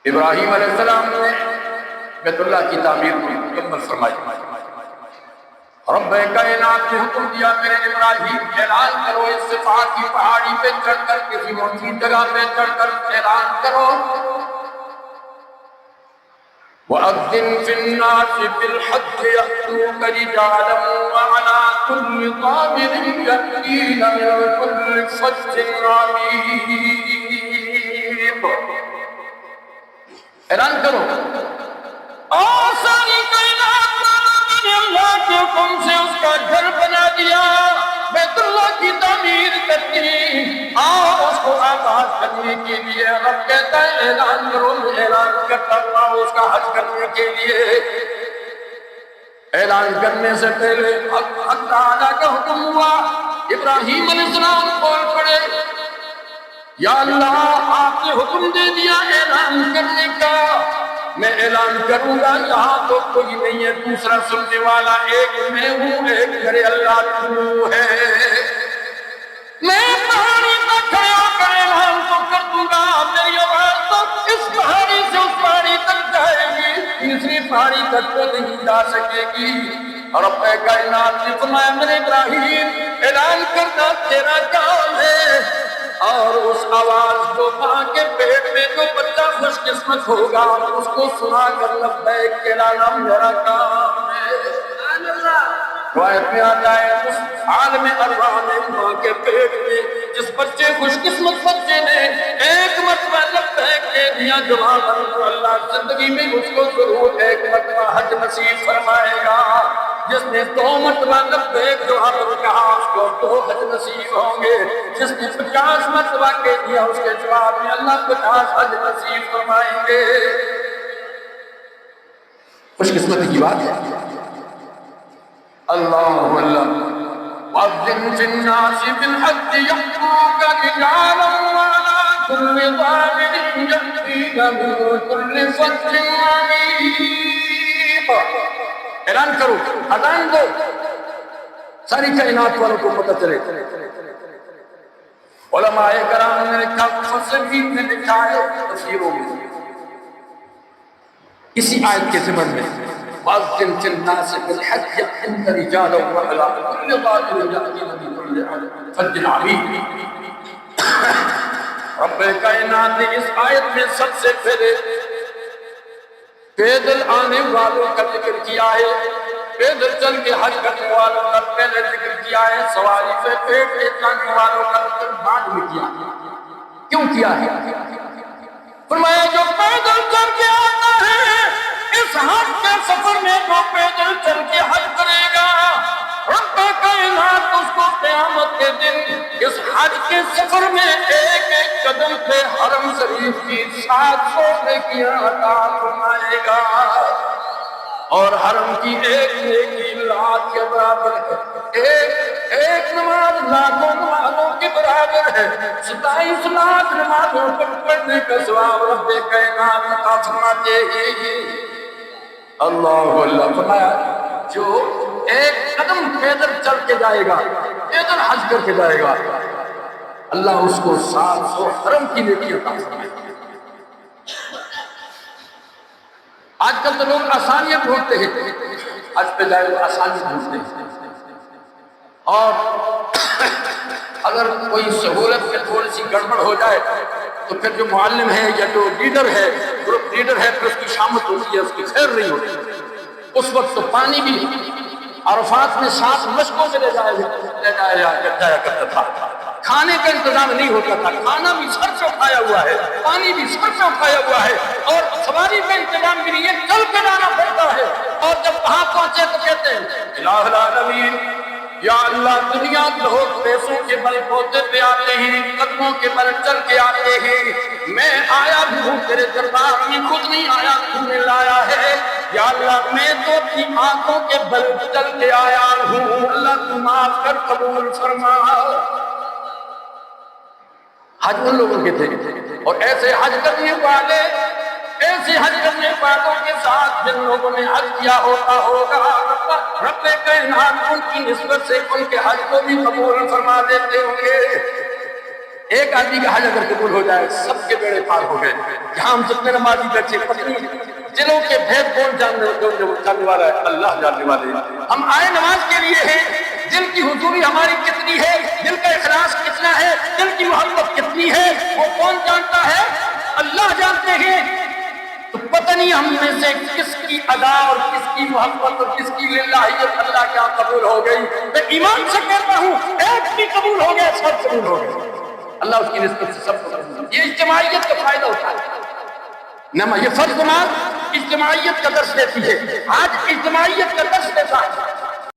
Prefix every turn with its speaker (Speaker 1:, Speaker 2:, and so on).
Speaker 1: ابراہیم علیہ السلام نے بیت اللہ کی تعمیر کو مکمل فرمائی۔ رب کائنات نے حکم دیا میرے ابراہیم اعلان کرو اس صفات کی پہاڑی پہ چڑھ کر کسی اونچی جگہ پہ چڑھ کر اعلان کرو وَأَذِّن فِي النَّاسِ بِالْحَجِّ يَأْتُوكَ رِجَالًا وَعَلَىٰ كُلِّ ضَامِرٍ يَأْتِينَ مِن كُلِّ فَجٍّ عَمِيقٍ۔ اعلان کرو اور ساری کائنات میں نے اللہ کے حکم سے اس کا گھر بنا دیا، بیت اللہ کی تعمیر کرنی اور اس کو آباد کرنے کے لیے رب کہتا ہے اعلان کرو، میں اعلان کرتا ہوں اس کا حج کرنے کے لیے۔ اعلان کرنے سے پہلے حق تعالیٰ کا حکم ہوا، ابراہیم علیہ السلام بول پڑے یا اللہ آپ نے حکم دے دیا اعلان کرنے کا، میں اعلان کروں گا یہاں تو کوئی نہیں ہے دوسرا سننے والا، ایک میں ہوں، ایک میرے اللہ تو ہے۔ میں پہاڑی پر کھڑے ہو کر اعلان تو کر دوں گا، میری آواز تو اس پہاڑی سے اس پہاڑی تک جائے گی، تیسری پہاڑی تک تو نہیں جا سکے گی۔ اور رب کائنات نے فرمایا میرے ابراہیم اعلان کرنا تیرا کام ہے، اور اس آواز کو ماں کے پیٹ میں جو بچہ خوش قسمت ہوگا اس کو سنا کر لبیک کہلانا میرا کام ہے۔ روایت میں آتا ہے اس عالم ارواح میں ماں کے پیٹ میں جس بچے خوش قسمت بچے نے ایک مرتبہ لبیک کہہ دیا جواب تو اللہ زندگی میں اس کو ضرور ایک مرتبہ حج نصیب فرمائے گا، جس نے 2 مرتبہ لبیک جواب کہا اس کو 2 حج نصیب ہوں گے، جس نے 50 مرتبہ کہہ دیا اس کے جواب میں اللہ 50 حج نصیب فرمائیں گے۔ خوش قسمتی کی بات ہے۔ اللہ اللہ وَأَذِّن فِي النَّاسِ بِالْحَجِّ يَأْتُوكَ رِجَالًا وَعَلَىٰ كُلِّ ضَامِرٍ يَأْتِينَ مِن كُلِّ فَجٍّ عَمِيقٍ۔ اعلان کرو، اذان دو، ساری کائنات والوں کو پتہ چلے۔ علماء کرام نے لکھا، مفسرین نے لکھا ہے تفسیروں میں اسی آیت کے ضمن میں وَأَذِّن فِي النَّاسِ بِالْحَجِّ يَأْتُوكَ رِجَالًا وَعَلَىٰ كُلِّ ضَامِرٍ يَأْتِينَ مِن كُلِّ فَجٍّ عَمِيقٍ۔ رب کائنات نے اس آیت میں سب سے پہلے پیدل آنے والوں کا ذکر کیا ہے، پیدل چل کے حج کرنے والوں کا پہلے ذکر کیا ہے، سواری سے پیٹ پہ جانے والوں کا ذکر بعد میں کیا ہے۔ کیوں کیا ہے؟ فرمایا جو پیدل چل کے آتا ہے اس حج کے سفر میں جو پیدل چل کے حج کرے گا رب کائنات اس کو قیامت کے دن اس حج کے سفر میں ایک ایک قدم پہ حرم شریف کی 700 نیکیاں عطا فرمائے گا، اور حرم کی ایک نیکی لاکھ کے برابر ہے، ایک نماز لاکھوں نمازوں کے برابر ہے، 27 لاکھ نمازوں پر پڑھنے کا ثواب رب کائنات عطا فرماتے ہیں۔ اللہ اللہ فرمایا جو ایک قدم پیدل چل کے جائے گا، پیدل حج کر کے جائے گا، اللہ اس کو 700 حرم کی نیکی عطا فرمائے گا۔ آج کل تو لوگ آسانیاں ڈھونڈتے ہیں، حج پہ جائے تو آسانی ڈھونڈتے ہیں، اور اگر کوئی سہولت میں تھوڑی سی گڑبڑ ہو جائے تو پھر جو معلم ہے یا جو لیڈر ہے، گروپ لیڈر ہے، پھر اس کی شامت ہوتی ہے، اس کی خیر نہیں ہوتی۔ اس وقت تو پانی بھی عرفات میں 7 مشکوں سے لے جایا کرتا تھا، کھانے کا انتظام نہیں ہوتا تھا، کھانا بھی سر سے اٹھایا ہوا ہے، پانی بھی سر سے اٹھایا ہوا ہے، اور سواری کا انتظام بھی نہیں ہے، چل کے جانا پڑتا ہے۔ اور جب وہاں پہنچے تو کہتے ہیں الہ العالمین یا اللہ دنیا لوگ پیسوں کے بل پوتے پہ آتے ہیں، قدموں کے بل چل کے آتے ہیں، میں آیا بھی ہوں تیرے دربار میں، خود نہیں آیا تو نے لایا ہے، یا اللہ میں تو اپنی آنکھوں کے بل چل کے آیا ہوں، اللہ تو معاف کر قبول فرما۔ حج ان لوگوں کے تھے، اور ایسے حج کرنے والے، ایسے حج کرنے والوں کے ساتھ جن لوگوں نے حج کیا ہوتا ہوگا رب کائنات ان کی نسبت سے ان کے حج کو بھی قبول فرما دیتے ہوں گے۔ ایک آدمی کا حج اگر قبول ہو جائے سب سب کے بیڑے پار ہو گئے. جہاں ہم جتنے نمازی بیٹھے پتنی دلوں کے بھید کون جاننے والا ہے؟ اللہ جاننے والے. ہم آئے نماز کے لیے ہیں، دل کی حضوری ہماری کتنی ہے، دل کا اخلاص کتنا ہے، دل کی محبت کتنی ہے، وہ کون جانتا ہے؟ اللہ جانتے ہیں. تو پتہ نہیں ہم میں سے کس کی ادا اور کس کی محبت اور کس کی للہیت اللہ کے ہاں قبول ہو گئی. میں ایمان سے کہتا ہوں ایک بھی قبول ہو گیا، سب قبول ہو گئے. اللہ اس کی نسبت سے سب کو قبول. یہ اجتماعیت کا فائدہ ہوتا ہے. یہ فرض نماز اجتماعیت کا درس دیتی ہے. آج اجتماعیت کا درس دیتا ہے.